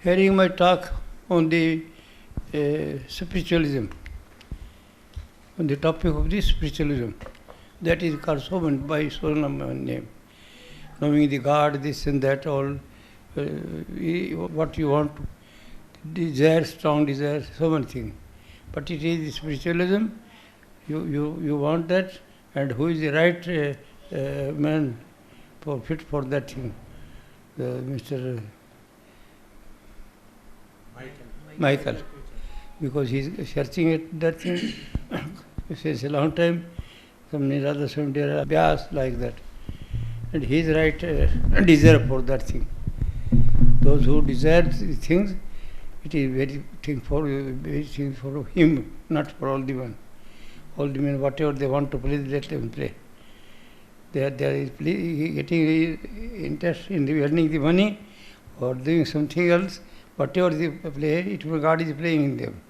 hearing my talk on the spiritualism, on the topic of the spiritualism. That is called Soman by Soman name. Knowing the God, this and that, all, what you want, desire, strong desire, so many things. But it is spiritualism, you want that, and who is the right man fit for that thing? Mr. Michael. Because he is searching at that thing since a long time, some Nirada Sundara Vyas like that. And he is right desire for that thing. Those who desire things, it is very thing for him, not for all the men. All the men, whatever they want to play, let them play. They are getting interest in earning the money or doing something else. Whatever they play, God is playing in them.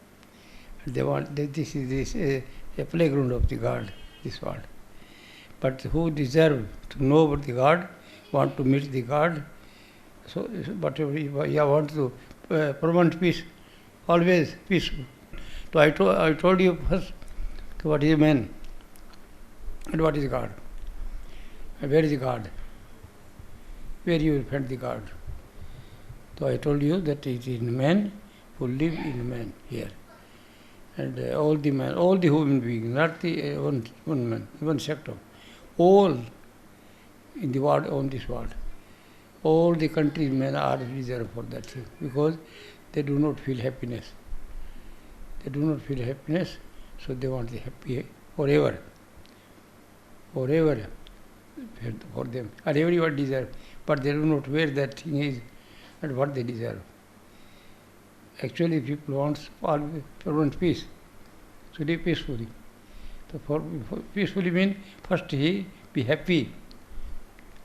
And they want this is a playground of the God, this world. But who deserve to know about the God, want to meet the God, so whatever you want to permanent peace, always peaceful. So I told you first what is man and what is God. And where is God? Where you will find the God? So I told you that it is in man who live in man here. And all the man, all the human beings, not the one man, one sector. All in the world, on this world, all the countries men are reserved for that thing because they do not feel happiness. They do not feel happiness, so they want the happy forever. Forever for them. And everyone deserve, but they do not where that thing is and what they deserve. Actually, people want permanent peace, so live peacefully. So for peacefully means first he be happy,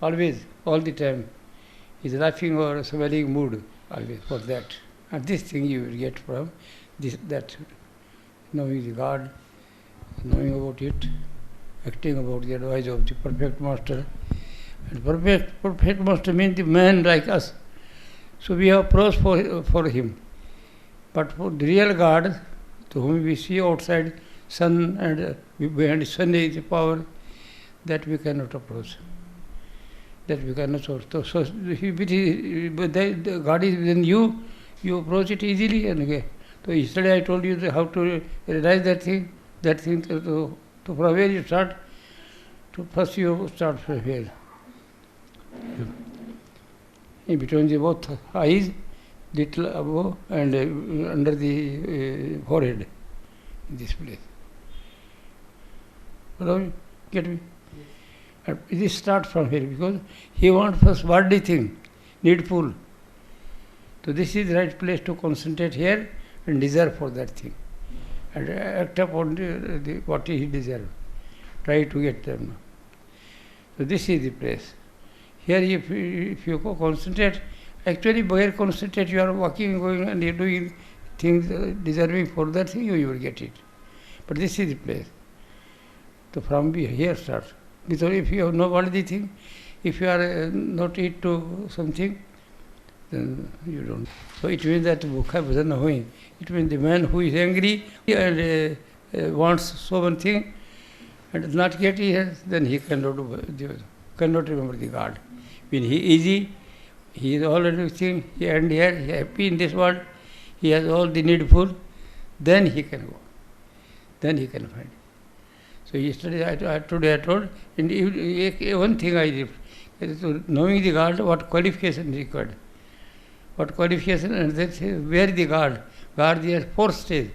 always, all the time. He's laughing or smiling mood, always for that. And this thing you will get from that, knowing the God, knowing about it, acting about the advice of the perfect master. And perfect master means the man like us. So we have pros for him. But for the real God, to whom we see outside, sun and behind sun is the power, that we cannot approach. That we cannot source. So the God is within you, you approach it easily. And okay. So yesterday I told you how to realize that thing to from where you start. To first you start from here. In between the both eyes, little above and under the forehead, in this place. Hello, get me? And this start from here because he wants first worldly thing, needful. So this is the right place to concentrate here and desire for that thing. And act upon what he deserves. Try to get them. So this is the place. Here if you go concentrate, actually where concentrate you are walking, going and you are doing things deserving for that thing, you will get it. But this is the place. So from here start. Because if you have no worldly thing, if you are not eat to something, then you don't. So it means that Bhukha Bhajana Hoin. It means the man who is angry and wants so one thing and does not get it, then he cannot remember the God. When he is easy, he is all everything, he and here, he is happy in this world, he has all the needful, then he can go. Then he can find. So yesterday I told, and one thing I did, knowing the God, what qualification is required. What qualification, and that's where the God. God is fourth stage.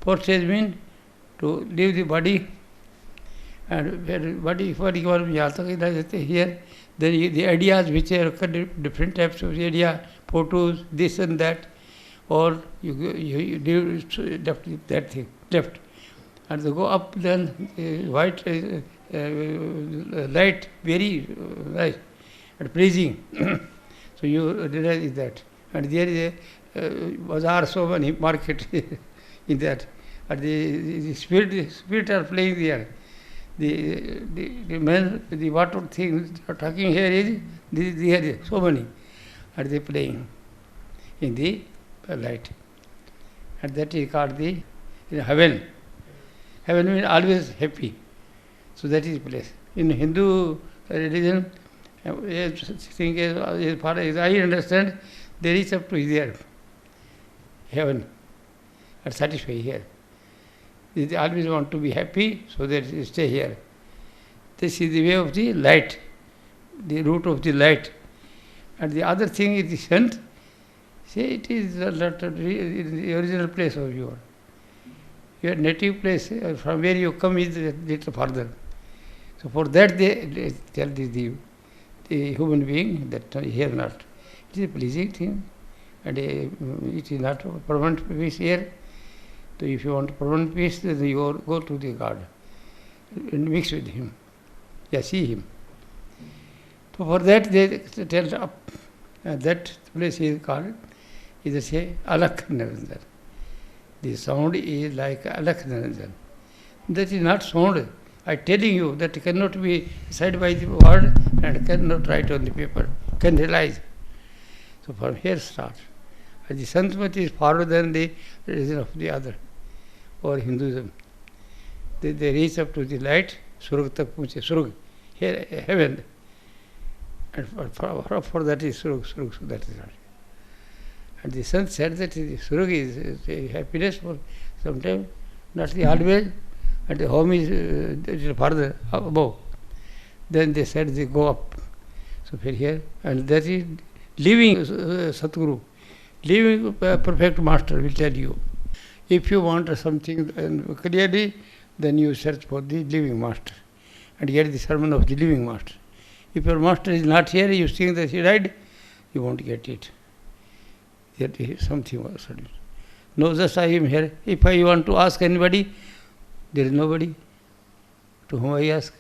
Fourth stage means to leave the body, and where body, here, then the ideas which are different types of idea, photos, this and that, or you leave that thing, left. And they go up, then white light, very nice and pleasing. So you realize that. And there is a bazaar, so many market in that. And the spirit are playing there. The men, the water things are talking here is, there is so many. Are they playing? in the light. And that is called the heaven. Heaven means always happy. So that is the place. In Hindu religion, as far as I understand, they reach up to there, heaven, and satisfy here. They always want to be happy, so they stay here. This is the way of the light, the route of the light. And the other thing is the sun. See, it is the original place of yours. Your native place, from where you come, is a little further. So for that they tell the human being that here not. It is a pleasing thing, and it is not permanent peace here. So if you want permanent peace, then you go to the God and mix with Him. Yeah, see Him. So for that they tell up, that place is called, either say Alakh Niranjan. The sound is like Alakh Niranjan. That is not sound. I am telling you that cannot be said by the word and cannot write on the paper, can realize. So from here start. And the Santamati is farther than the religion of the other, or Hinduism. They reach up to the light, Surg tak puche, Surg, here heaven. And for that is Surg, so that is not. And the Sant said that the Surg is happiness for some time, not the always, and the home is further above. Then they said they go up. So here, and that is living Satguru, living perfect master will tell you. If you want something clearly, then you search for the living master and get the sermon of the living master. If your master is not here, you think that he died, you won't get it. That is something was sudden. No, just I am here. If I want to ask anybody, there is nobody to whom I ask.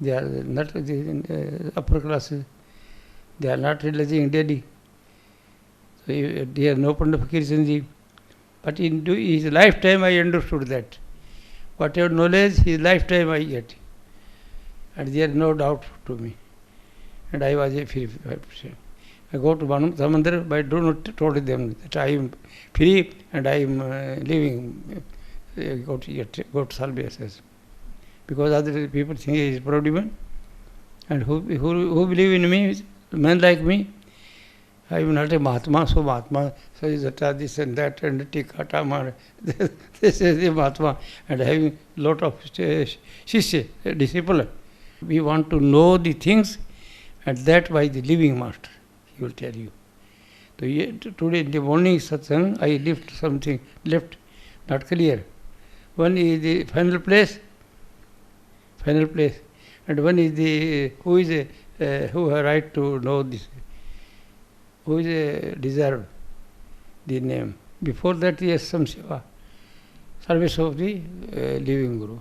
They are not the upper classes. They are not realizing in Delhi. So they are no point of Kirsanji. But in his lifetime I understood that. Whatever knowledge, his lifetime I get. And there is no doubt to me. And I was a free person. I go to Samandar, but I do not told them that I am free and I am living, go to salvation. Because other people think he is proud man. And who believe in me, men like me, I am not a Mahatma, so Mahatma, so is that this and that, and Tikata, this is the Mahatma, and having lot of Shishya, disciple. We want to know the things, and that by the living master, he will tell you. So today in the morning satsang, I left, not clear. One is the final place, and one is the who has right to know this, who is deserve the name. Before that, yes, some seva, service of the living Guru,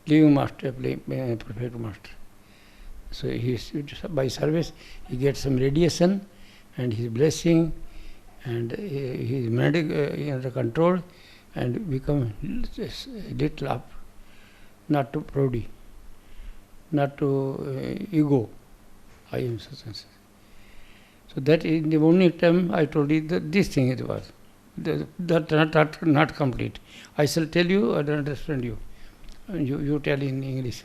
living master, perfect master. So by service, he gets some radiation and his blessing, and his mind under control, and become little up, not to proudy, not to ego. I am such and such. So that in the morning time I told you that this thing it was. That not complete. I shall tell you, I don't understand you. You tell in English.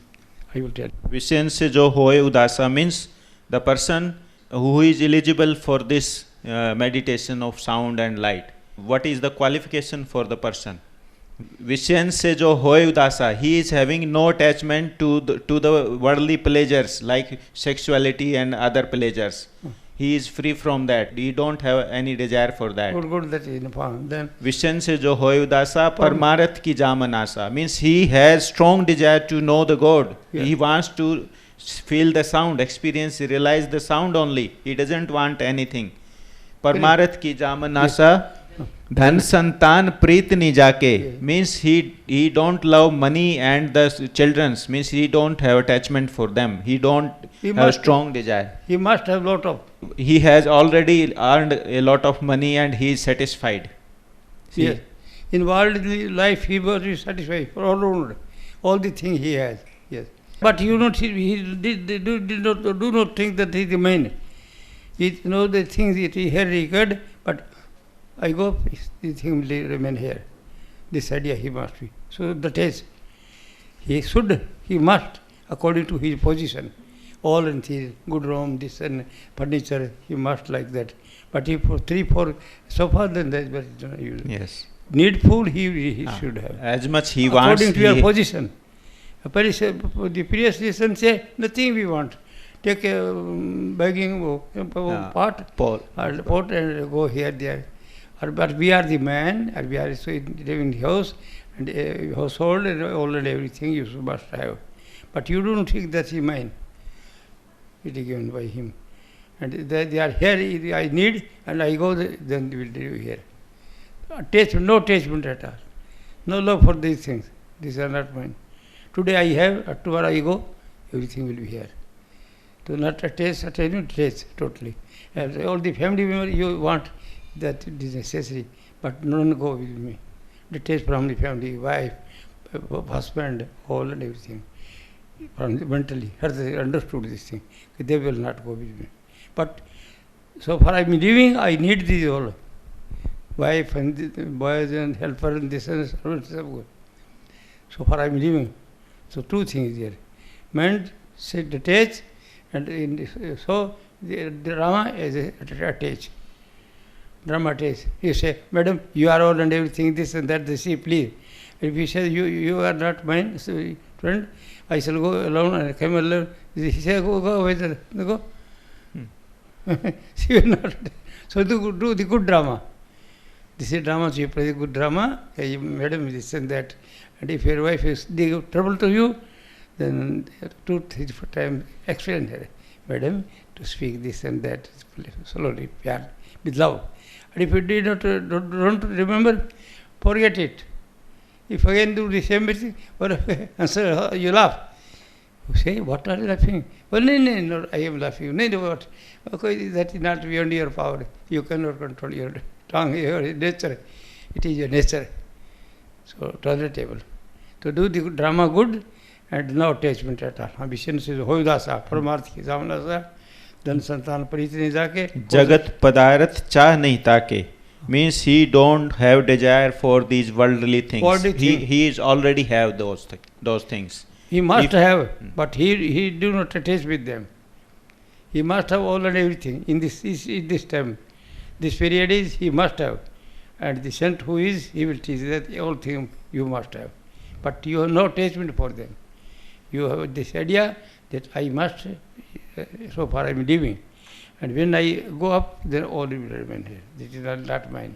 I will tell. Vishen se jo hoye udasa means the person who is eligible for this meditation of sound and light. What is the qualification for the person? Vishen se jo hoye udasa, he is having no attachment to the worldly pleasures like sexuality and other pleasures. He is free from that. He don't have any desire for that. Good, that is informed. Then Vishen se jo hoye udasa, parmarath ki jamanasa, means he has strong desire to know the God. Yes. He wants to feel the sound, experience, realize the sound only. He doesn't want anything. Parmarath ki jamanasa, dhan santan preet nijake, means he don't love money and the children's, means he don't have attachment for them. He don't have strong desire. He must have lot of. He has already earned a lot of money and he is satisfied. See? Yes. In worldly life he was satisfied for all the things he has. Yes. But you not, he do not think that he is the main. He knows the things that he here is good, but I go, the thing will remain here. This idea he must be. So the taste. He must, according to his position. All in his good room, this and furniture, he must like that. But if for 3-4 sofa, then that's very usual. Yes. Needful he should have. As much he wants. According to your position. The previous lesson say, nothing we want. Take a begging pot and go here, there. But we are the man, and we are so living in the house, and household, and all and everything you must have. But you don't think that's mine. It is given by him. And they are here, I need, and I go, then they will do here. No attachment at all. No love for these things. These are not mine. Today I have, tomorrow I go, everything will be here. So not attachment, totally. And all the family members you want, that it is necessary, but none go with me. Detached from the family, wife, husband, all and everything. Mentally, they understood this thing. They will not go with me. But so far I am living, I need these all. Wife and the boys and helper and this and servants. So far I am living. So two things here. Mind, say detach, and so the drama is attach. Drama attach. You say, Madam, you are all and everything, this and that, they say, please. If you say, you are not mine, so, friend, I shall go alone and come alone. He says, go away, go. She will not. So do the good drama. This is drama, so you play the good drama, madam, this and that. And if your wife is trouble to you, then 2-3 times explain her, madam, to speak this and that, slowly, with love. And if you did not don't remember, forget it. If again do the same thing, answer, you laugh. You say, what are you laughing? Well, no, I am laughing. No, what? Okay, that is not beyond your power. You cannot control your tongue, your nature. It is your nature. So, tolerable. To do the drama good and no attachment at all. Ambition is hoidasa, paramarth ki samanasa, dhan santan parit ne jaake. Jagat padarth chah nahi take. Means he don't have desire for these worldly things. He is already have those things. He must have, but he do not attach with them. He must have all and everything in this time. This period is he must have, and the saint who is, he will teach that all things you must have, but you have no attachment for them. You have this idea that I must. So far I am living. And when I go up, then all will remain here. This is not mine.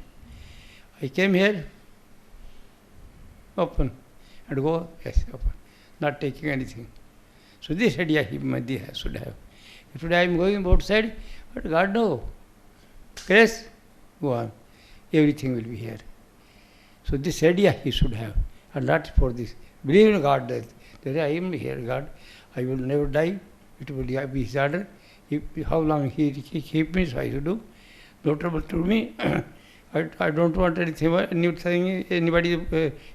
I came here, open, and go, yes, open, not taking anything. So this idea he should have. If today I am going outside, but God no. Grace, go on. Everything will be here. So this idea he should have, and not for this. Believe in God that I am here, God. I will never die. It will be his order. How long he keep me, so I should do. No trouble to me. I don't want anything, new thing, anybody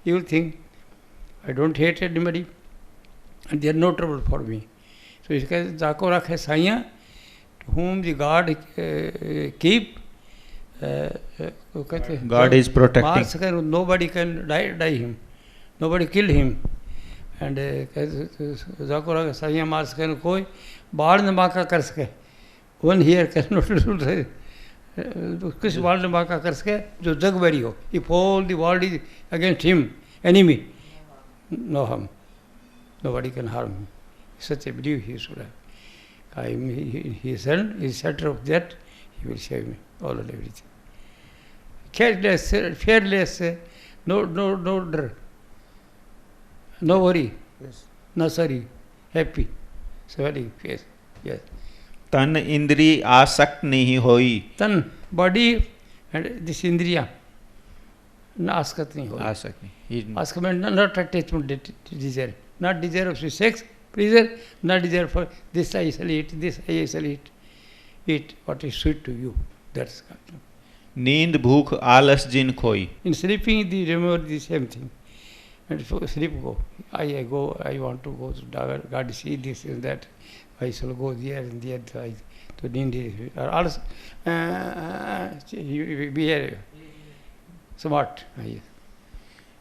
evil thing. I don't hate anybody. And there is no trouble for me. So he says, Jako rakhe saiya, to whom the God keep. God is protecting. Nobody can die him. Nobody kill him. And Jako rakhe saiya maar sake koi. बाढ़ ने बाका कर सके one here can not do किस बाढ़ ने बाका कर सके जो जग बैरी हो if all the world is against him enemy no harm nobody can harm him such a believe he should have he son is centre of that he will save me all and everything careless fearless no डर no worry no sorry happy. So very yes, yes. तन इंद्री आसक्त नहीं होई. तन body and this indriya आसक्त नहीं होई. आसक्त नहीं. आसक्त means not attachment desire, not desire of sex, pleasure, not desire for this I shall eat, this I shall eat. Eat what is sweet to you. That's नींद भूख आलस जिन खोई. In sleeping, they remember the same thing. And sleep go. I go. I want to go to God, see this and that. I shall go there and there to India. Also, be here smart. Yes.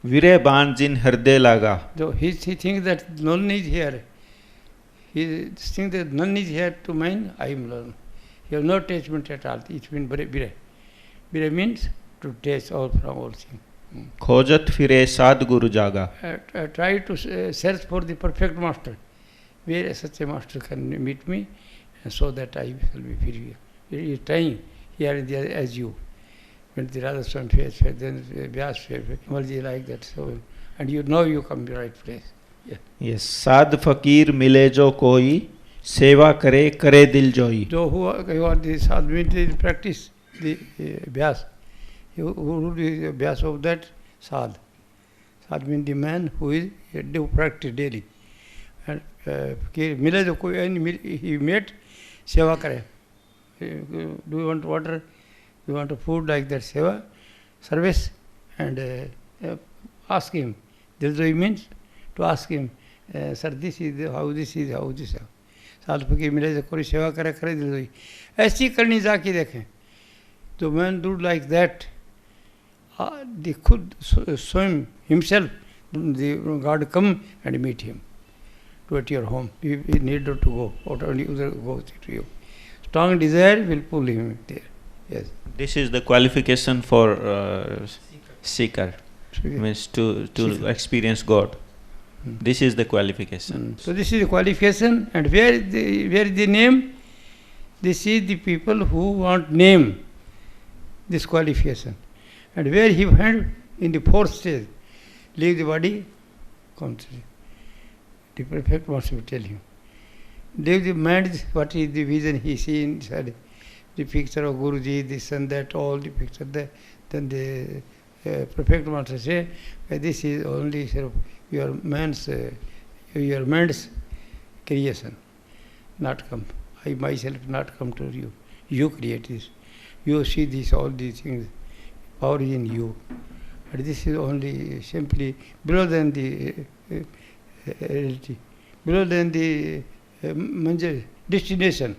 Vire ban jin hृदय laga. So he thinks that none is here. He thinks that none is here to mine, I am alone. He has no attachment at all. It means Vire. Vire means to taste all from all things. खोजत फिरे सद्गुरु जागा. Try to search for the perfect master. Where such a master can meet me, and so that I shall be free. He is trying here and there as you. When the Radha Swami face, then Vyas face, Malji like that. So, and you know you come to the right place. Yeah. Yes. साध फकीर मिले जो कोई सेवा करे करे दिल जोई. So who are the sadhu they practice the Vyas. Who do the Vyas of that sadhu? Sadhu means the man who is do practice daily. And मिले जो कोई he met सेवा करे. Do you want water? You want food like that seva, service, and ask him. Dilzoi means to ask him, sir, this is how this is, how this is. साल फकीर मिले जो कोई सेवा करे करे दिलजोई ऐसी करनी जाके देखें तो man do like that the khud swim himself the God come and meet him to at your home. You need not to go or only other go to you. Strong desire will pull him there. Yes. This is the qualification for seeker. Means to seeker. Experience God. This is the qualification. So this is the qualification, and where is the name? This is the people who want name. This qualification, and where he went in the fourth stage, leave the body, come to the perfect master will tell him. Leave the mind. What is the vision he see inside? The picture of Guruji, this and that, all the picture there. Then the perfect master say, this is only sort of your mind's creation, not come. I myself not come to you. You create this. You see this, all these things, power is in you. But this is only simply below than the reality, below than the destination.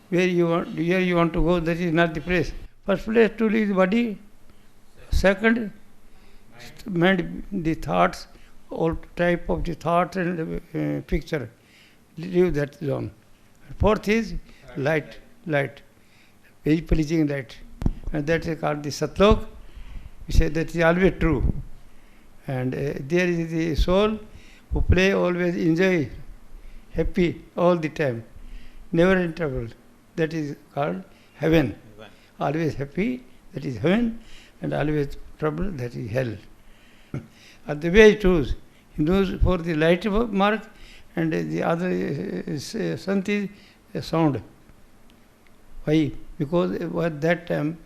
Where you want to go, that is not the place. First place to leave the body. Second, mind the thoughts, all type of the thought and picture. Leave that zone. Fourth is light, very pleasing light. And that is called the Satlok. We say that is always true. And there is the soul who play, always enjoy, happy all the time, never in trouble. That is called heaven. Always happy, that is heaven, and always trouble, that is hell. And the way he choose, he knows for the light mark, and the other sant is sound. Why? Because at that time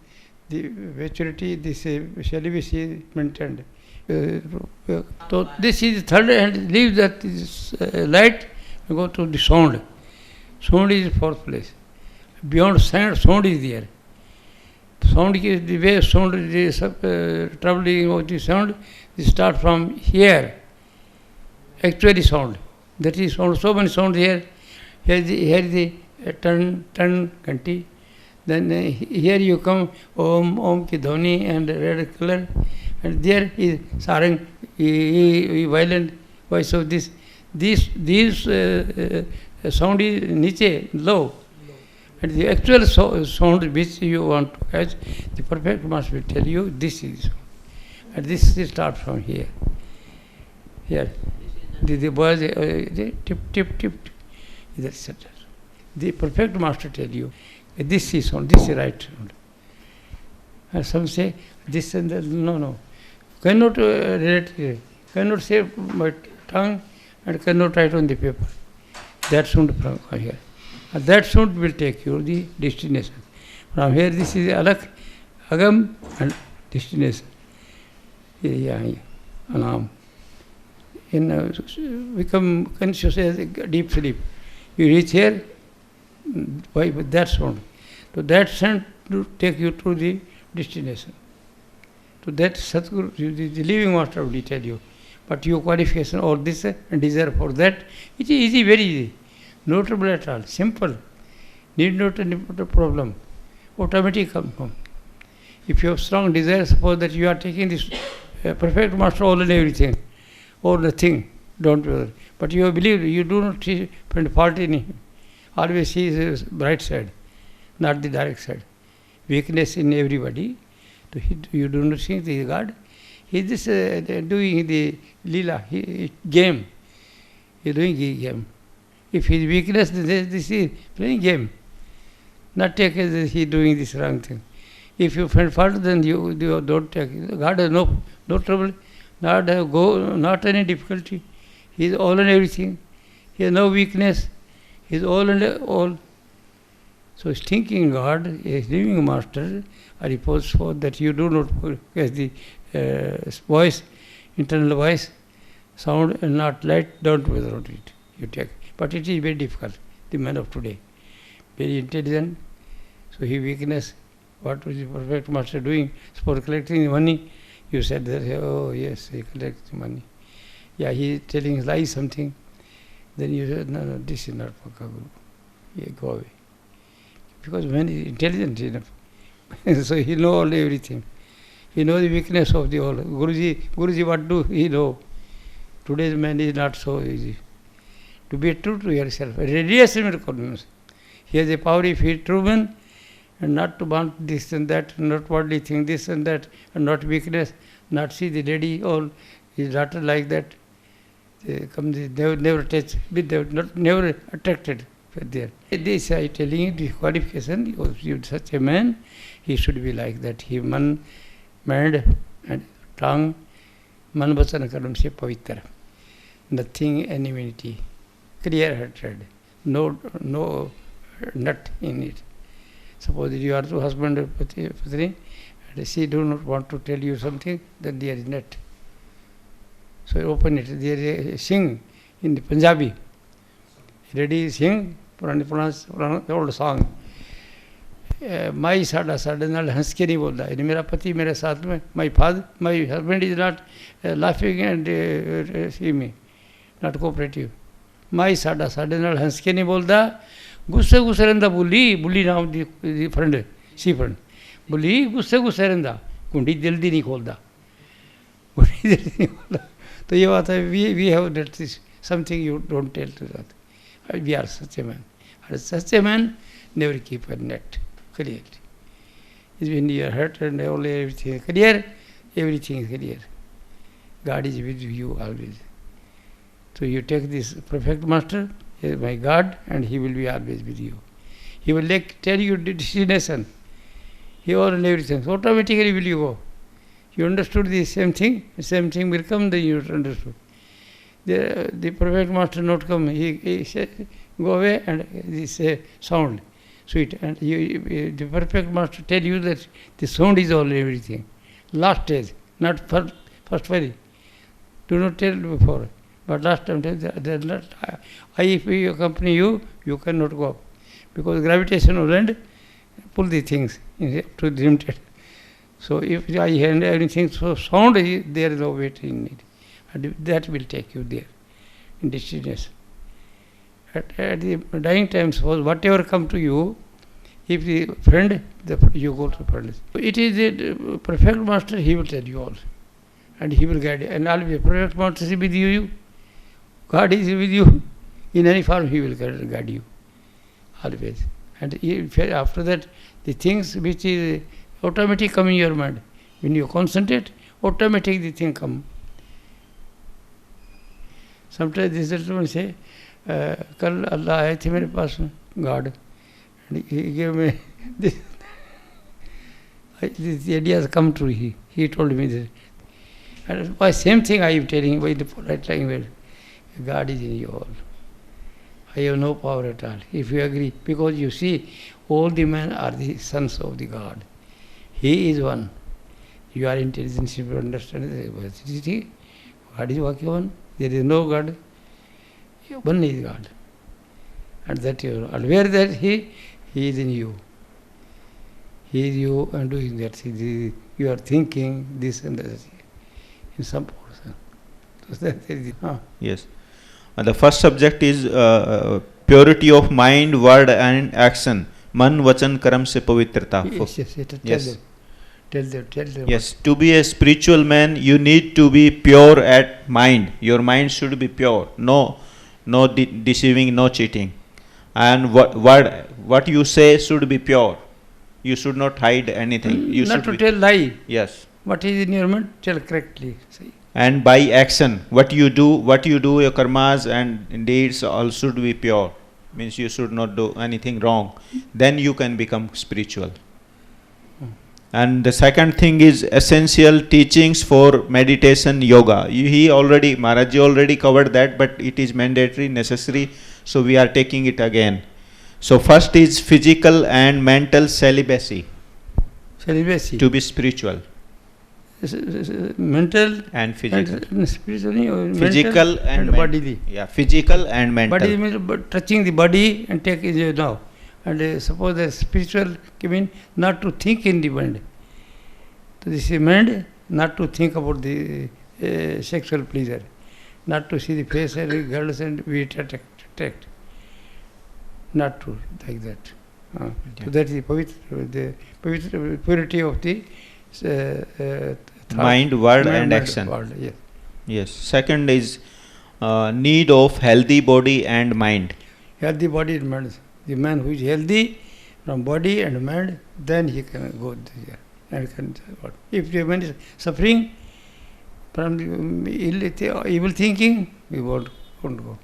the maturity, this celibacy is maintained. So this is third, and leave that light and go to the sound. Sound is fourth place. Beyond sound is there. Sound is the way sound is traveling of the sound. It start from here. Actually sound. That is sound. So many sounds here. Here is the turn kanti. Then here you come Om ki dhoni and red color. And there is sarang, violent voice of this. These sound is niche, low. And the actual sound which you want to catch, the perfect master will tell you this is sound. And this is start from here. Here. The boys, tip. The perfect master tell you, this is sound, this is right sound. And some say, this and that, no. Cannot relate here. Cannot say by tongue and cannot write on the paper. That sound from here. And that sound will take you to the destination. From here, this is alak, agam, and destination. Anam. Become conscious as a deep sleep. You reach here, by that sound. So that sound to take you to the destination. To that Satguru, the living master will tell you. But your qualification, all this and desire for that, it is easy, very easy. No trouble at all. Simple. Need not any problem. Automatic come. If you have strong desire, suppose that you are taking this perfect master all and everything, or the thing, don't worry. But you believe, you do not find fault in him. Always see his bright side, not the dark side. Weakness in everybody. So you do not think he is God. He is just doing the lila, game. He is doing game. If his weakness, this is playing game. Not take as he doing this wrong thing. If you find fault, then you don't take it. God has no trouble, not any difficulty. He is all and everything. He has no weakness. He is all and all. So thinking God, a living master, I repose for that you do not get the voice, internal voice, sound and not light, don't bother about it. You take. But it is very difficult, the man of today. Very intelligent, so he weakness. What was the perfect master doing? For collecting the money, you said that, oh yes, he collects the money. Yeah, he is telling lies something. Then you said, no, this is not Pakka Guru. Yeah, go away. Because man is intelligent enough. So he knows everything. He knows the weakness of the all. Guruji, what do he know? Today's man is not so easy. To be true to yourself. Readjustment confidence. He has a power if he is true man, and not to want this and that, not worldly thing, this and that, and not weakness, not see the lady, all his daughter like that. They come, they never touch, never attracted there. This I telling you, the qualification of such a man, he should be like that. He mind and tongue, man vachan karam se pavitra. Nothing enmity, clear-hearted, no nut in it. Suppose you are to husband or patri, and she do not want to tell you something, then there is nut. So open it. There is a sing in the Punjabi. Ready sing, pronounce old song. My sada nal hans ke nahi bolta. Mera pati mere saath mein, my husband is not laughing and see me, not cooperative. My sada nal hans ke nahi bolta. गुस्से रहंदा बुली नाम दी friend सी friend बुली गुस्से रहंदा कुंडी जल्दी नहीं खोलता तो ये बात है we have that is something you don't tell to that we are such a man and such a man never keep a net clearly. It's when you are hurt and everything is clear, everything is clear. God is with you always. So you take this perfect master, he is my God, and he will be always with you. He will tell you the destination. He will and everything. So automatically will you go. You understood the same thing will come, then you understood. The perfect master not come, he say, go away, and he say sound, sweet. And the perfect master tell you that the sound is all everything. Last stage, not first very. Do not tell before. But last time, if we accompany you, you cannot go up. Because gravitational land pull the things to the limited. So if I hand anything so sound, there is no weight in it. And that will take you there, in destination. At the dying time, suppose whatever come to you, if the friend, you go to friend. It is the perfect master, he will tell you all. And he will guide you. And always perfect master is with you. God is with you. In any form, he will guide you. Always. And after that, the things which is automatic come in your mind. When you concentrate, automatic the thing come. Sometimes this gentleman say, कल अल्लाह आए थे मेरे पास में God, and he gave me this. The ideas come true. He told me this. And why same thing I am telling by the polite language. God is in you all. I have no power at all. If you agree, because you see, all the men are the sons of the God. He is one. You are intelligent, you understand the God is one. There is no God. One is God. And that you are aware that He is in you. He is you and doing that. You are thinking this and that in some portion. So that is Yes. The first subject is Purity of mind, word and action. Man, vachan, karam se pavitrata. Yes. Tell them. Yes, to be a spiritual man, you need to be pure at mind. Your mind should be pure. No deceiving, no cheating. And what you say should be pure. You should not hide anything. You not should to tell lie. Yes. What is in your mind, tell correctly. See. And by action, what you do, your karmas and deeds all should be pure. Means you should not do anything wrong. Then you can become spiritual. And the second thing is essential teachings for meditation yoga. Maharaj ji already covered that, but it is mandatory, necessary. So we are taking it again. So first is physical and mental celibacy. To be spiritual. Mental and physical. And spiritual. Physical and bodily. Yeah, physical and mental. Body means touching the body and take it now. And suppose the spiritual means not to think in the mind. So this is mind, not to think about the sexual pleasure, not to see the face of the girls and be attracted. Not to like that. So that is the purity of the mind, word and action. Yes. Yes. Second is need of healthy body and mind. Healthy body and mind. The man who is healthy from body and mind, then he can go there and can work. If the man is suffering from the evil thinking, we won't go.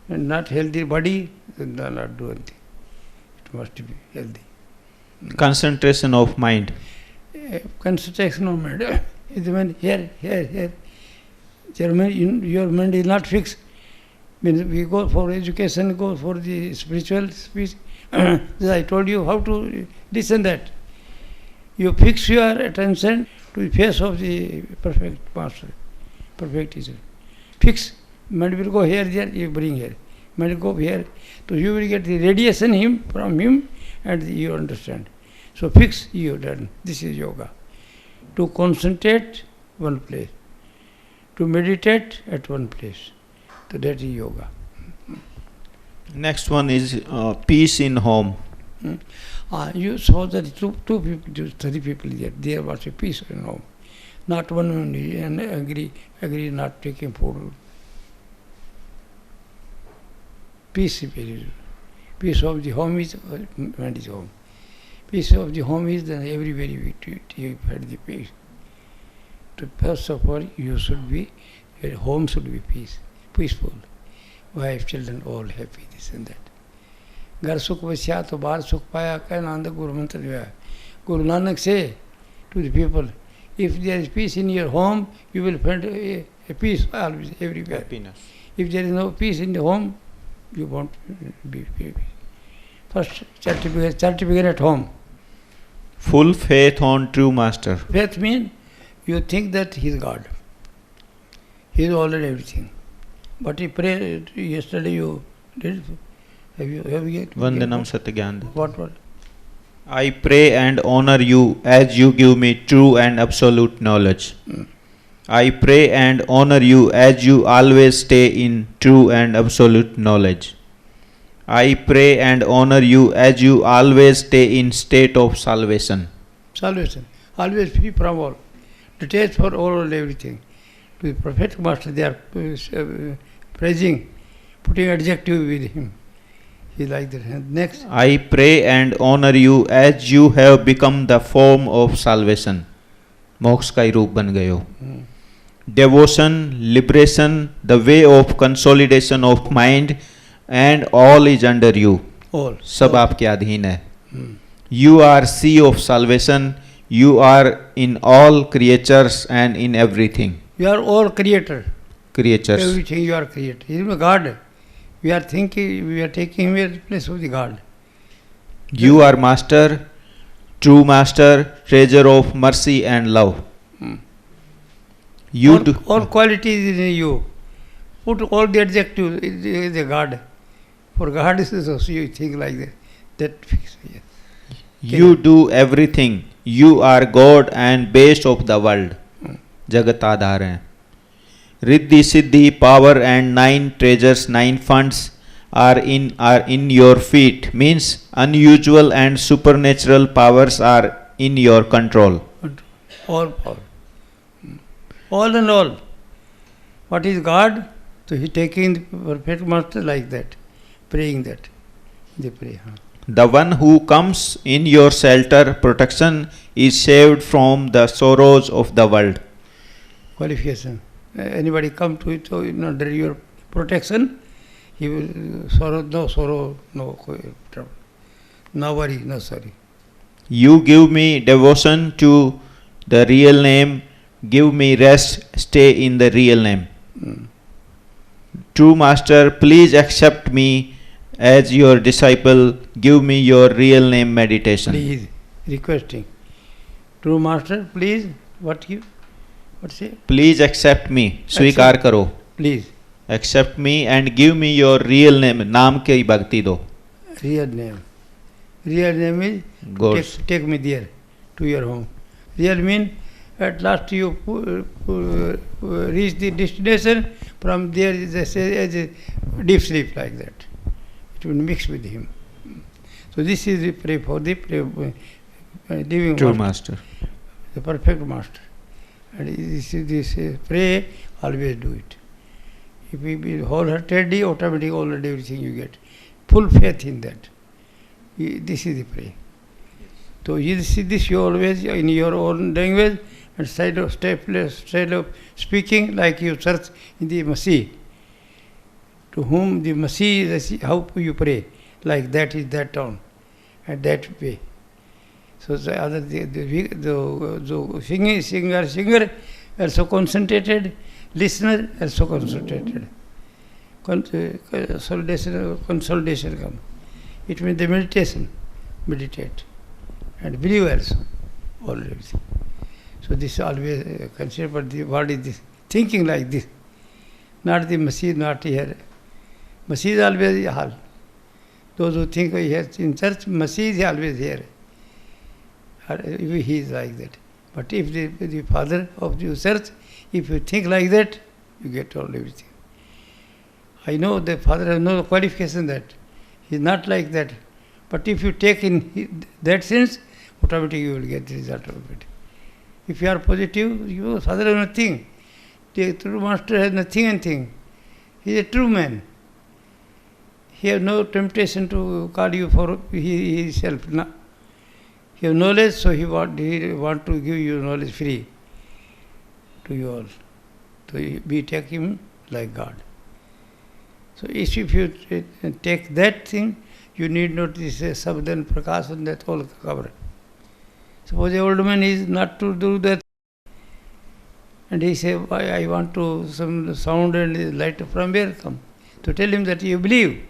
And not healthy body, then not do anything. It must be healthy. Concentration of mind. Concentration of mind. If the man here. Your mind is not fixed. Means we go for education, go for the spiritual speech. I told you how to listen that. You fix your attention to the face of the perfect master, perfect teacher. Fix. Mind will go here, there, you bring here. Mind will go here. So you will get the radiation from him and you understand. So fix, you done. This is yoga. To concentrate one place. To meditate at one place. So that is yoga. Next one is peace in home. You saw that two people, 3 people there. There was a peace in home. Not one only, and agree not taking food. Peace of the home is mind is home. Peace of the home is then everywhere you had the peace. So first of all, your home should be peaceful. Wife, children, all happy, this and that. Gar sukh vasya to bahar sukh paya, Nanda Guru Mantra Vaya. Guru Nanak say to the people, if there is peace in your home, you will find a peace always, everywhere. Happiness. If there is no peace in the home, you won't be happy. First, charity begin at home. Full faith on true master. Faith means you think that he is God. He is already everything. But he prayed yesterday. You did. Have you Vandanam Satgyan. What? I pray and honor you as you give me true and absolute knowledge. I pray and honor you as you always stay in true and absolute knowledge. I pray and honor you as you always stay in state of salvation. Salvation. Always free from all. Detached for all and everything. To the prophetic master, they are praising, putting adjective with him. He like that. And next. I pray and honor you as you have become the form of salvation. मोक्ष का ही रूप बन गए हो. Devotion, liberation, the way of consolidation of mind, and all is under you. All. सब आपके अधीन है. You are sea of salvation. You are in all creatures and in everything. You are all creators. Everything you are creator. He is God. We are taking him in place of the God. You are master, true master, treasure of mercy and love. All qualities in you. Put all the adjectives in the God. For God is also you think like that. That fix. Yes. You do everything. You are God and base of the world. जगत आधार हैं. Riddhi, Siddhi, power and 9 treasures, 9 funds are in your feet, means unusual and supernatural powers are in your control. All power. All and all. What is God? So he taking the perfect master like that, praying that. They pray. The one who comes in your shelter protection is saved from the sorrows of the world. Qualification. Anybody come to it under your protection, he will sorrow, no trouble. No worry, no sorry. You give me devotion to the real name, give me rest, stay in the real name. True Master, please accept me as your disciple, give me your real name meditation. Please, requesting. True Master, please, what say? Please accept me, स्वीकार करो. Please. Accept me and give me your real name. नाम की भक्ति दो. Real name. Real name is God's. take me there to your home. Real mean at last you reach the destination. From there is a deep sleep like that. It will mix with him. So this is the pray for the living True master, Master. the perfect master. And this pray, always do it. If you be wholeheartedly, automatically already everything you get. Full faith in that. This is the prayer. So you see this you always in your own language and style of speaking like you search in the Masih. To whom the Masih is, how you pray. Like that is that tone and that way. So the other the singer also concentrated, listener also concentrated. Consolidation come. It means the meditation, meditate, and believe also, all everything. So this always consider, but what is this? Thinking like this, not the Masih, not here. Masih is always hall. Those who think he is in church, Masih is always here. He is like that. But if the father of the church, if you think like that, you get all everything. I know the father has no qualification that. He is not like that. But if you take in that sense, automatically you will get the result of it. If you are positive, your father has nothing. The true master has nothing and thing. He is a true man. He has no temptation to call you for himself. No. He has knowledge, so he want to give you knowledge free to you all. So we take him like God. So if you take that thing, you need not this Sabdan Prakash and that all cover. Suppose the old man is not to do that, and he say, I want to some sound and light from where come? To tell him that you believe,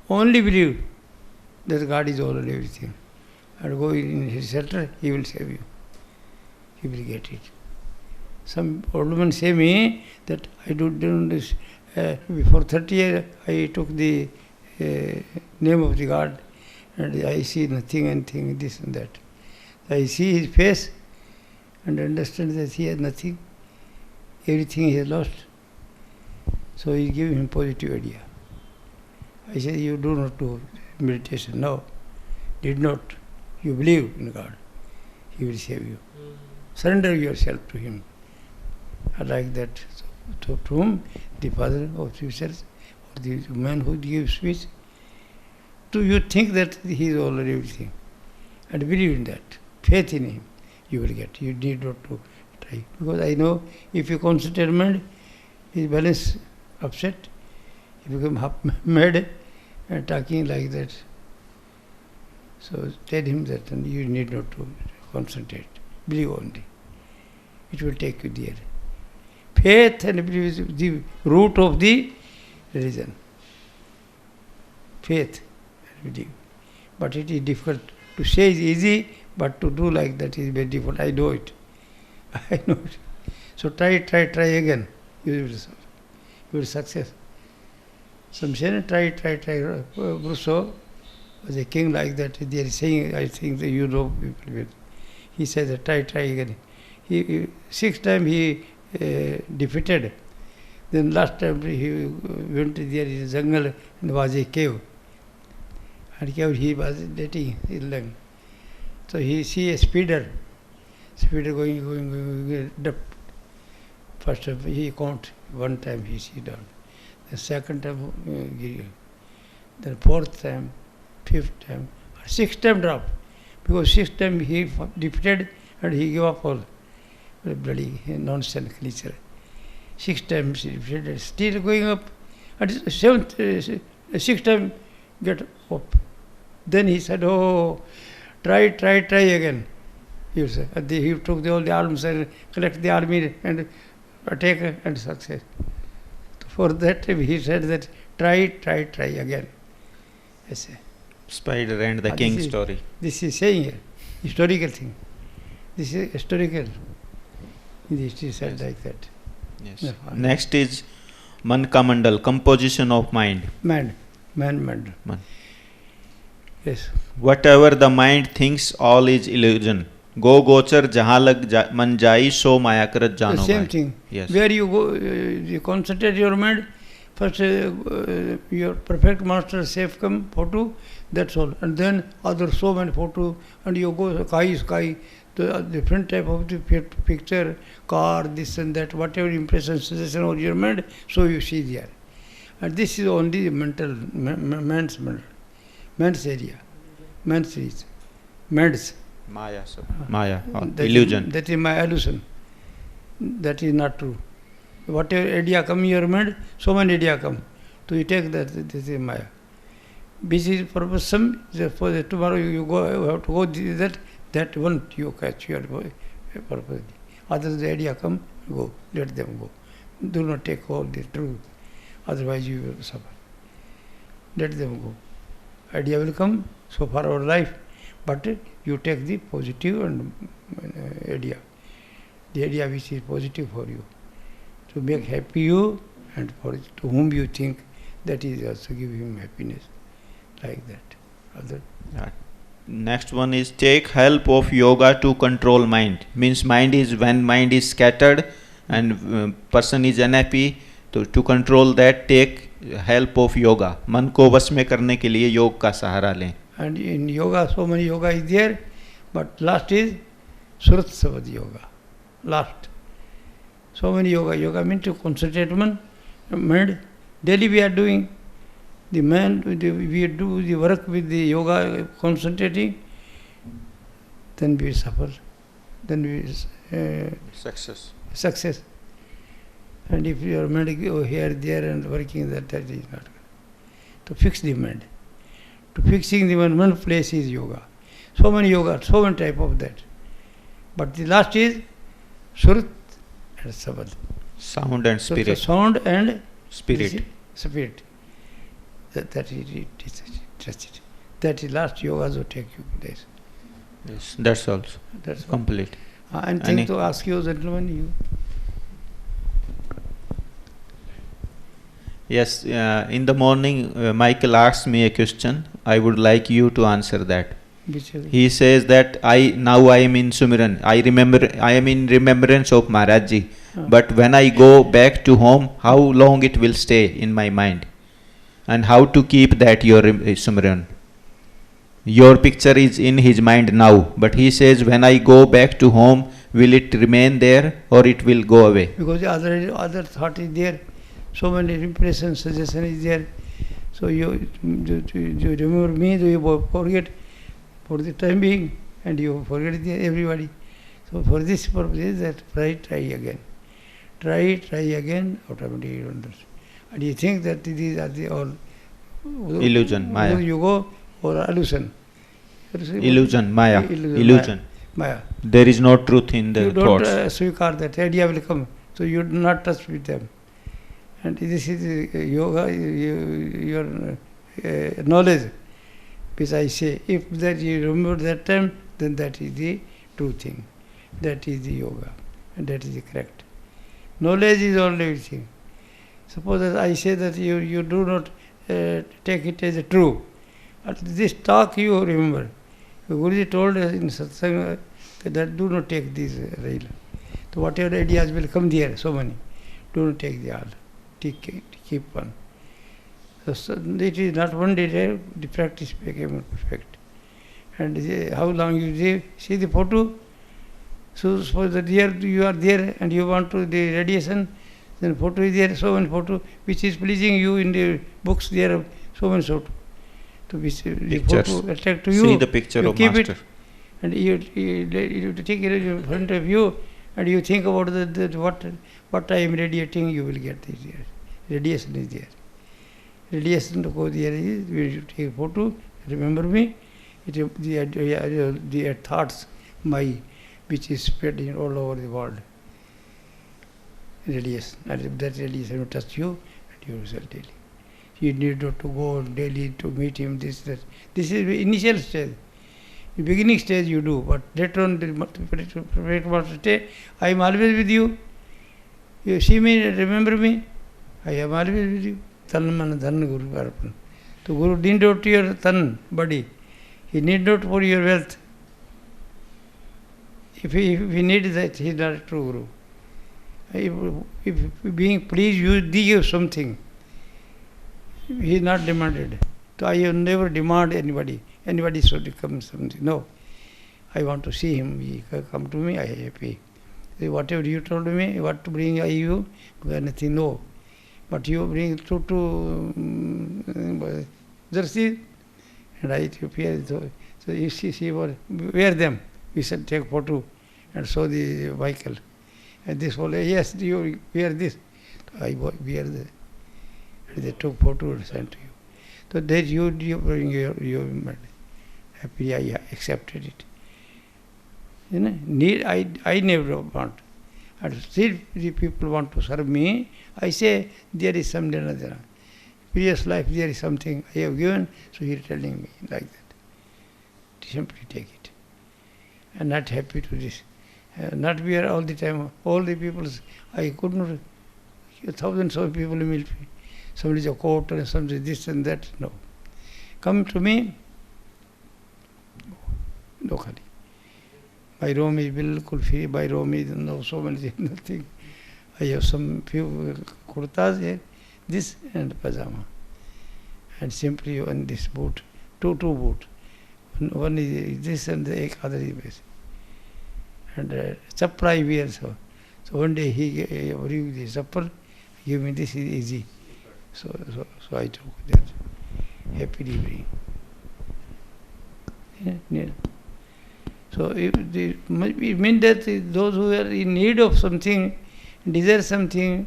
only believe that God is all and everything. And go in his shelter, he will save you. He will get it. Some old man say me that I do this. Before 30 years, I took the name of the God, and I see nothing and think this and that. I see his face and understand that he has nothing, everything he has lost. So he give him positive idea. I said, you do not do meditation. No, did not. You believe in God. He will save you. Surrender yourself to him. I like that. So to whom? The father of futures, or the man who gives speech. Do you think that he is already everything? And believe in that. Faith in him. You will get. You need not to try. Because I know if you concentrate mind, his balance upset. He become half mad and talking like that. So tell him that you need not to concentrate. Believe only. It will take you there. Faith and belief is the root of the religion. Faith and belief. But it is difficult. To say is easy, but to do like that is very difficult. I know it. I know it. So try again. You will success. Some say, try. Rousseau was a king like that. They are saying, I think the Europe people will. He said, try again. 6 times he defeated. Then last time he went there in the jungle and was a cave. And cave he was dating his leg. So he see a speeder going up. First time he count, one time he see down. The second time, then fourth time, fifth time, sixth time drop. Because sixth time he defeated and he gave up all. Bloody nonsense creature. Sixth time he defeated, still going up. And sixth time get up. Then he said, oh, try again. He said, he took all the arms and collect the army and attack and success. For that he said that try again. Yes. Spider and the king story. This is saying here, historical thing. This is historical. It is said like that. Yes. No, Next is Man ka mandal, composition of mind. Man. Man. Yes. Whatever the mind thinks, all is illusion. Go gochar jahan lag man jai so maya karat jano. The same bhai. thing. Yes. Where you go, you concentrate your mind. First, your perfect master safe come photo. That's all. And then other so many photo, and you go sky, the different type of the picture, car, this and that, whatever impression, suggestion of your mind, so you see there. And this is only mental, man's area, man's. Maya, Maya, Illusion. That is my illusion. That is not true. Whatever idea come in your mind, so many idea come. So you take that, this is Maya. Which is purpose, for tomorrow you go, you have to go that one you catch your purpose. Others the idea come, go, let them go. Do not take all the truth, otherwise you will suffer. Let them go. Idea will come, so far our life, but you take the positive and idea. The idea which is positive for you. To make happy you and for to whom you think, that is also give him happiness. Like that. Next one is take help of yoga to control mind. Means mind is when mind is scattered and person is unhappy. To control that, take help of yoga. मन को वश में करने के लिए योग का सहारा लें. And in yoga, so many yoga is there, but last is Surat Sabad yoga. Last. So many yoga. Yoga means to concentrate mind. Daily we are doing. We do the work with the yoga, concentrating, then we suffer. Then we success. And if your mind go here, there and working, that is not good. To fix the mind. To fixing the mind, one place is yoga. So many yoga, so many type of that. But the last is Surat and Sabad. Sound and spirit. So sound and spirit. That is it. That is last yoga will take you place. Yes, that's all. That's complete. Anything to ask you, gentlemen? You. Yes, in the morning, Michael asked me a question. I would like you to answer that. He says that I am in Sumiran. I am in remembrance of Maharaj Ji. But when I go back to home, how long it will stay in my mind? And how to keep that your Sumiran? Your picture is in his mind now, but he says when I go back to home, will it remain there or it will go away? Because the other thought is there, so many impressions, suggestion is there. So you remember me, you forget for the time being, and you forget everybody. So for this purpose is that try again. Try again, automatically you understand. And you think that these are the all illusion, Maya. You go or illusion. Illusion, Maya. Illusion. Maya. There is no truth in the thoughts. You don't swikar that idea will come. So you do not touch with them. And this is yoga, your knowledge, which I say. If that you remember that time, then that is the true thing. That is the yoga. And that is the correct. Knowledge is all everything. Suppose that I say that you do not take it as a true. At this talk you remember. Guruji told us in satsang that do not take this rail. So whatever ideas will come there, so many, do not take the all. keep on. So it is not one day, the practice became perfect. And how long you see the photo? So suppose that here you are there and you want to the radiation, then photo is there, so many photo, which is pleasing you in the books, there are so many photo. To which the photo attract to you. See the picture you of keep Master. it, and you take it in front of you, and you think about what I am radiating, you will get this there. Radiation is there. Radiation to go there is, you take a photo, remember me, the thoughts, which is spread all over the world. Radiation, and that radiation will touch you, and you will daily. You need not to go daily to meet him, this, that. This is the initial stage. The beginning stage you do, but later on, the stay, I am always with you. You see me, remember me, I am always with you. Tan man dhan Guru Arpan. So Guru need not your tan body. He need not for your wealth. If he needs that, he is not a true Guru. If being pleased, you give something. He is not demanded. So I have never demand anybody. Anybody should come something. No. I want to see him. He come to me, I am happy. Whatever you told me, what to bring I you, nothing, no. But you bring to jersey, and I prepare. So you see, wear them. We said take photo and show the vehicle. And this whole, yes, you wear this. So I wear the. They took photo and sent to you. So that you bring your happy, I accepted it. You know, I never want. And still the people want to serve me. I say there is some another. Previous life there is something I have given, so he is telling me like that. Simply take it. And not happy to this. Not be here all the time. All the people, I could not, thousands of people will be. Somebody is a court and somebody this and that. No. Come to me. No khali. My room is bilkul free. My room is no so many things, nothing. I have some few kurtas here, this and pajama. And simply on this boot, two boot. One is this and the other is this. And chappal I wear so. So one day he gave the chappal, give me this is easy. So I took that. Happily bring. Yeah. So it means that those who are in need of something, desire something,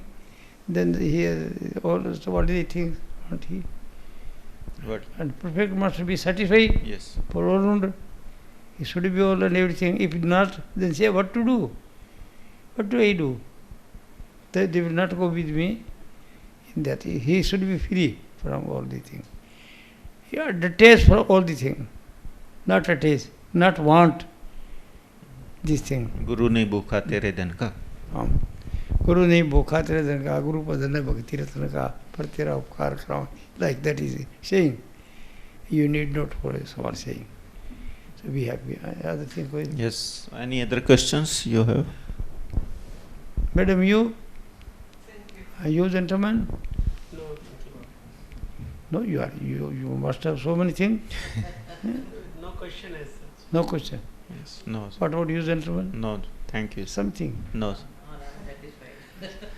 then here also what do they think? Not he. What? And perfect must be satisfied. Yes. For all, he should be all and everything. If not, then say what to do. What do I do? They will not go with me. In that he should be free from all the things. Yeah, the taste for all the things. Not a taste, not want this thing. Guru nahi bhukha tere dhan ka. Guru nahi bhukha tere dhan ka, Guru padana bhakti ratna ka, par tera upkar karaun. Like that is saying. You need not for a small saying. So be happy. Other thing going. Yes. Any other questions you have? Madam, you? You gentlemen? No, you must have so many things. No question as such. No question. Yes. No. What about you gentlemen? No. Thank you. Something. No.